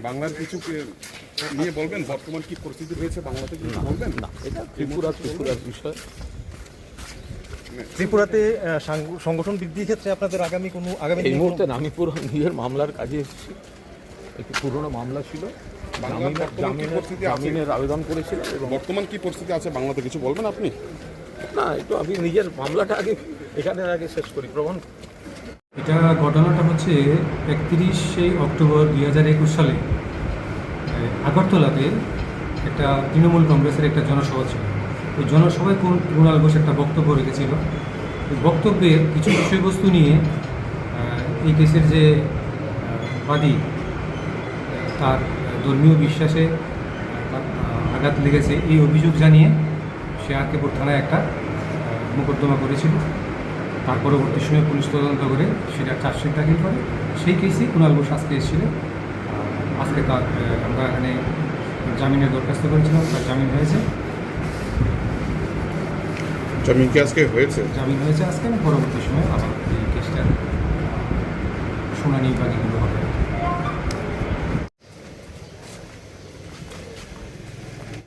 বাংলার কিছু নিয়ে বলবেন, বর্তমান কি পরিস্থিতি রয়েছে বাংলাতে কিছু বলবেন? না, এটা ত্রিপুরার বিষয়। ত্রিপুরাতে সংগঠন বৃদ্ধির ক্ষেত্রে আপনাদের আগামী এই মুহূর্তে না, আমি পুরো নিজের মামলার কাজে এসেছি। একটি পুরনো মামলা ছিল, জামিনের আবেদন করেছিলাম। এবং বর্তমান কি পরিস্থিতি আছে বাংলাতে কিছু বলবেন আপনি? না, একটু আমি নিজের মামলাটা আগে শেষ করি, প্রমাণ। এটা ঘটনাটা হচ্ছে 31শে অক্টোবর 2021 সালে আগরতলাতে একটা তৃণমূল কংগ্রেসের একটা জনসভা ছিল। ওই জনসভায় কুণাল ঘোষ একটা বক্তব্য রেখেছিল। ওই বক্তব্যের কিছু বিষয়বস্তু নিয়ে এই কেসের যে বাদী, তার ধর্মীয় বিশ্বাসে আঘাত লেগেছে এই অভিযোগ জানিয়ে সে আরকেপুর থানায় একটা মোকদ্দমা করেছিল। তার পরবর্তী সময়ে পুলিশ তদন্ত করে সেটা চার্জশিট দাখিল করে। সেই কেসেই কুণাল ঘোষ আজকে এসেছিল। আজকে তার আমরা এখানে জামিনের দরখাস্ত করেছিলাম, তার জামিন হয়েছে। জামিন কি আজকে হয়েছে? জামিন হয়েছে আজকে, এবং পরবর্তী সময়ে আবার এই কেসটার শুনানি বাকিগুলো হবে।